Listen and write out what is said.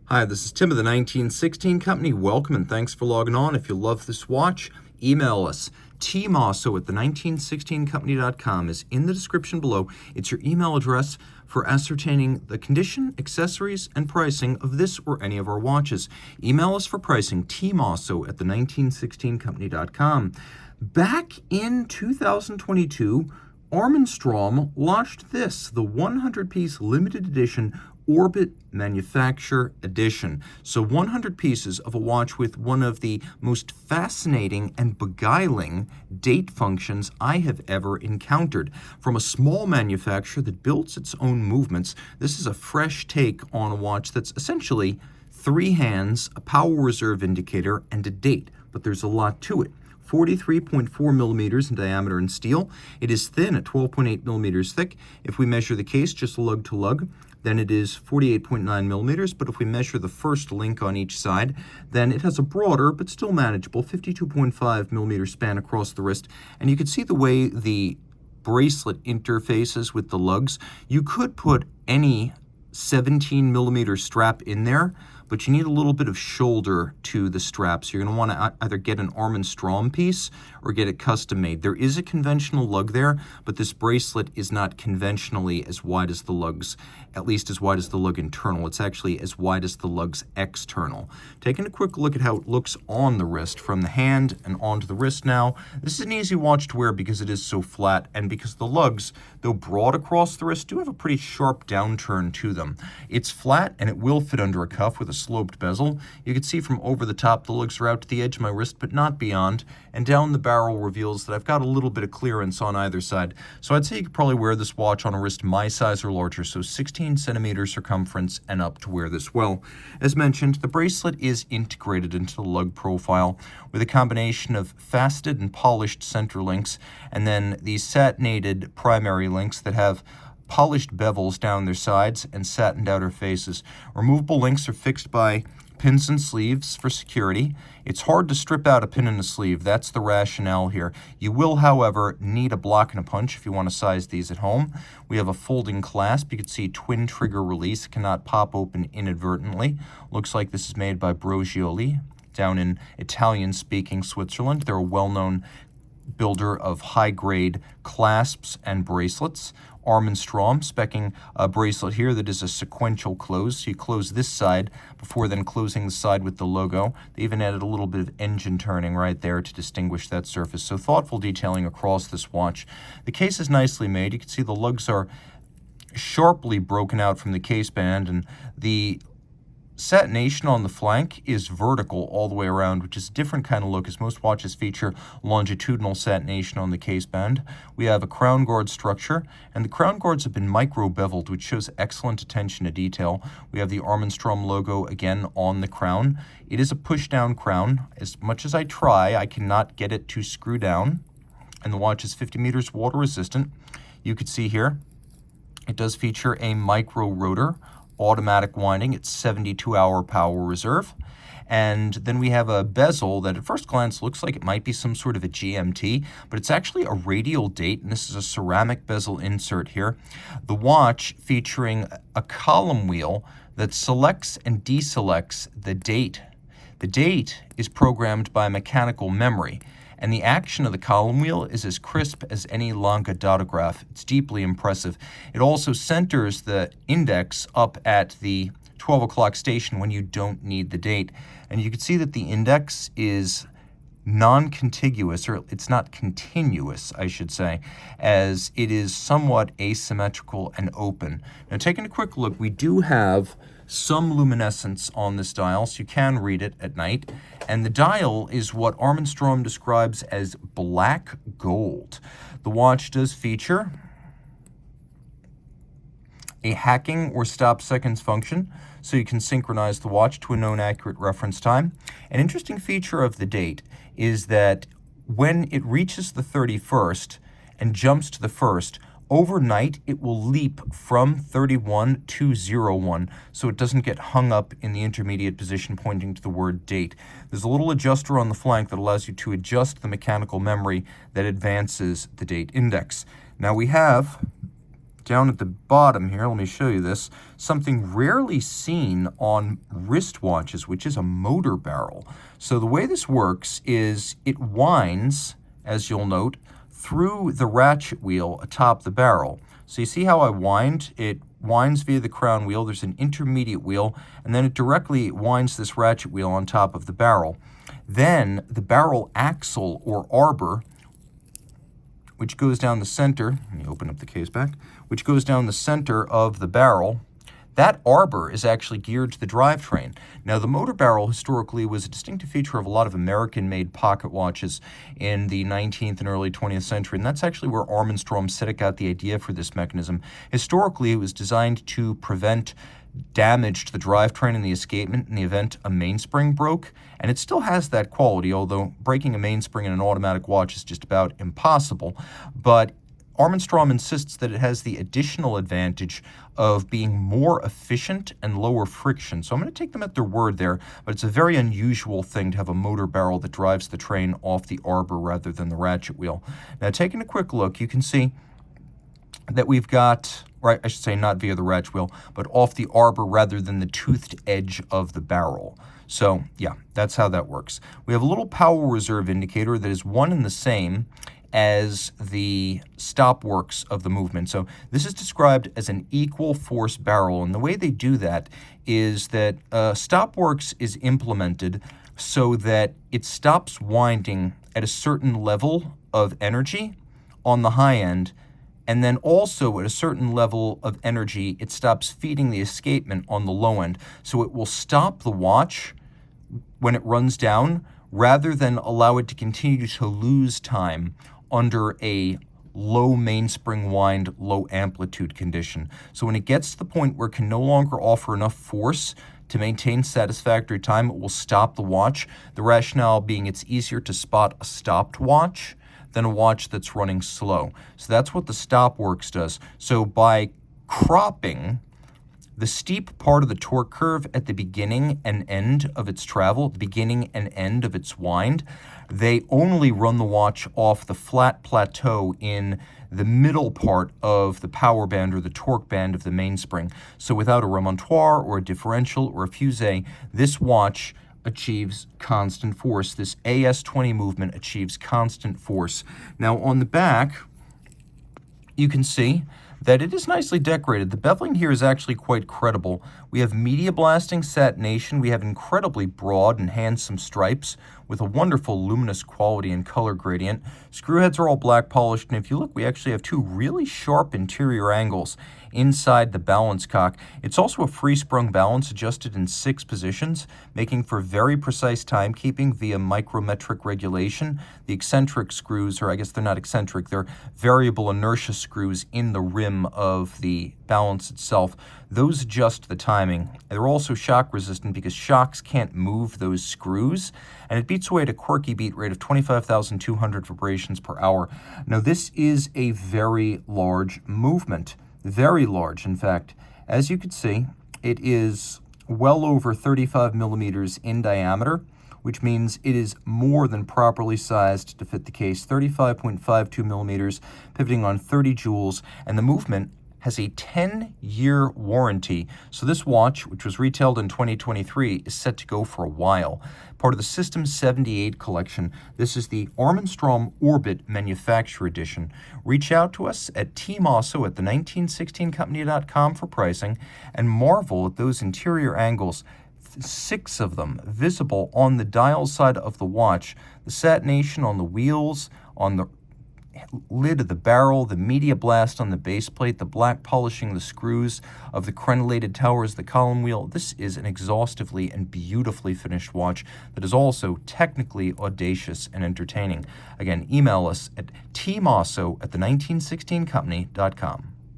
Hi, this is Tim of the 1916 Company. Welcome and thanks for logging on. If you love this watch, email us. Team Mosso at the 1916company.com is in the description below. It's your email address for ascertaining the condition, accessories, and pricing of this or any of our watches. Email us for pricing, tmosso at the 1916company.com. Back in 2022, Armin Strom launched this, the 100-piece limited edition Orbit Manufacture Edition. So 100 pieces of a watch with one of the most fascinating and beguiling date functions I have ever encountered. From a small manufacturer that builds its own movements, this is a fresh take on a watch that's essentially 3 hands, a power reserve indicator, and a date. But there's a lot to it. 43.4 millimeters in diameter in steel. It is thin at 12.8 millimeters thick. If we measure the case just lug to lug, then it is 48.9 millimeters, but if we measure the first link on each side, then it has a broader but still manageable 52.5 millimeter span across the wrist. And you can see the way the bracelet interfaces with the lugs. You could put any 17 millimeter strap in there, but you need a little bit of shoulder to the strap. So you're going to want to either get an Armin Strom piece or get it custom made. There is a conventional lug there, but this bracelet is not conventionally as wide as the lugs, at least as wide as the lug internal. It's actually as wide as the lugs external. Taking a quick look at how it looks on the wrist, from the hand and onto the wrist now. This is an easy watch to wear because it is so flat and because the lugs, though broad across the wrist, do have a pretty sharp downturn to them. It's flat and it will fit under a cuff with a sloped bezel. You can see from over the top the lugs are out to the edge of my wrist, but not beyond, and down the barrel reveals that I've got a little bit of clearance on either side. So I'd say you could probably wear this watch on a wrist my size or larger, so 16 centimeters circumference and up to wear this well. As mentioned, the bracelet is integrated into the lug profile with a combination of faceted and polished center links, and then these satinated primary links that have polished bevels down their sides and satined outer faces. Removable links are fixed by pins and sleeves for security. It's hard to strip out a pin in a sleeve. That's the rationale here. You will, however, need a block and a punch if you want to size these at home. We have a folding clasp. You can see twin trigger release. It cannot pop open inadvertently. Looks like this is made by Bracelet down in Italian-speaking Switzerland. They're a well-known builder of high-grade clasps and bracelets. Armin Strom speccing a bracelet here that is a sequential close. So you close this side before then closing the side with the logo. They even added a little bit of engine turning right there to distinguish that surface. So thoughtful detailing across this watch. The case is nicely made. You can see the lugs are sharply broken out from the case band, and the satination on the flank is vertical all the way around, which is a different kind of look, as most watches feature longitudinal satination on the case band. We have a crown guard structure, and the crown guards have been micro-beveled, which shows excellent attention to detail. We have the Armin Strom logo again on the crown. It is a push-down crown. As much as I try, I cannot get it to screw down, and the watch is 50 meters water resistant. You can see here, it does feature a micro rotor, automatic winding. It's 72-hour power reserve. And then we have a bezel that at first glance looks like it might be some sort of a GMT, but it's actually a radial date, and this is a ceramic bezel insert here. The watch featuring a column wheel that selects and deselects the date. The date is programmed by mechanical memory, and the action of the column wheel is as crisp as any Lanka dotograph. It's deeply impressive. It also centers the index up at the 12 o'clock station when you don't need the date. And you can see that the index is non-contiguous, or it's not continuous, I should say, as it is somewhat asymmetrical and open. Now, taking a quick look, we do have some luminescence on this dial, so you can read it at night. And the dial is what Armin Strom describes as black gold. The watch does feature a hacking or stop seconds function, so you can synchronize the watch to a known accurate reference time. An interesting feature of the date is that when it reaches the 31st and jumps to the 1st, overnight it will leap from 31 to 01, so it doesn't get hung up in the intermediate position pointing to the word date. There's a little adjuster on the flank that allows you to adjust the mechanical memory that advances the date index. Now we have down at the bottom here, let me show you this, something rarely seen on wristwatches, which is a motor barrel. So the way this works is it winds, as you'll note, through the ratchet wheel atop the barrel. So you see how I wind? It winds via the crown wheel, there's an intermediate wheel, and then it directly winds this ratchet wheel on top of the barrel. Then the barrel axle or arbor, which goes down the center, let me open up the case back, which goes down the center of the barrel, that arbor is actually geared to the drivetrain. Now, the motor barrel historically was a distinctive feature of a lot of American-made pocket watches in the 19th and early 20th century, and that's actually where Armin Strom got the idea for this mechanism. Historically, it was designed to prevent damage to the drivetrain and the escapement in the event a mainspring broke, and it still has that quality, although breaking a mainspring in an automatic watch is just about impossible. But Armin Strom insists that it has the additional advantage of being more efficient and lower friction. So I'm going to take them at their word there, but it's a very unusual thing to have a motor barrel that drives the train off the arbor rather than the ratchet wheel. Now, taking a quick look, you can see that we've got, right, I should say not via the ratchet wheel, but off the arbor rather than the toothed edge of the barrel. So, yeah, that's how that works. We have a little power reserve indicator that is one and the same as the stop works of the movement. So this is described as an equal force barrel, and the way they do that is that stop works is implemented so that it stops winding at a certain level of energy on the high end, and then also at a certain level of energy, it stops feeding the escapement on the low end. So it will stop the watch when it runs down rather than allow it to continue to lose time under a low mainspring wind, low amplitude condition. So when it gets to the point where it can no longer offer enough force to maintain satisfactory time, it will stop the watch. The rationale being it's easier to spot a stopped watch than a watch that's running slow. So that's what the stop works does. So by cropping the steep part of the torque curve at the beginning and end of its travel, the beginning and end of its wind, they only run the watch off the flat plateau in the middle part of the power band or the torque band of the mainspring. So without a remontoire or a differential or a fusee, this watch achieves constant force. This AS20 movement achieves constant force. Now on the back, you can see that it is nicely decorated. The beveling here is actually quite credible. We have media blasting satination. We have incredibly broad and handsome stripes with a wonderful luminous quality and color gradient. Screw heads are all black polished, and if you look, we actually have two really sharp interior angles inside the balance cock. It's also a free-sprung balance adjusted in 6 positions, making for very precise timekeeping via micrometric regulation. The eccentric screws, or I guess they're not eccentric, they're variable inertia screws in the rim of the balance itself. Those adjust the timing. They're also shock resistant because shocks can't move those screws, and it beats away at a quirky beat rate of 25,200 vibrations per hour. Now, this is a very large movement. Very large, in fact. As you can see, it is well over 35 millimeters in diameter, which means it is more than properly sized to fit the case. 35.52 millimeters, pivoting on 30 joules, and the movement has a 10-year warranty. So this watch, which was retailed in 2023, is set to go for a while. Part of the System 78 collection. This is the Armin Strom Orbit Manufacturer Edition. Reach out to us at Team Mosso at the1916company.com for pricing, and marvel at those interior angles. 6 of them visible on the dial side of the watch. The satination on the wheels, on the lid of the barrel, the media blast on the base plate, the black polishing the screws of the crenellated towers, the column wheel. This is an exhaustively and beautifully finished watch that is also technically audacious and entertaining. Again, email us at tmosso@the1916company.com.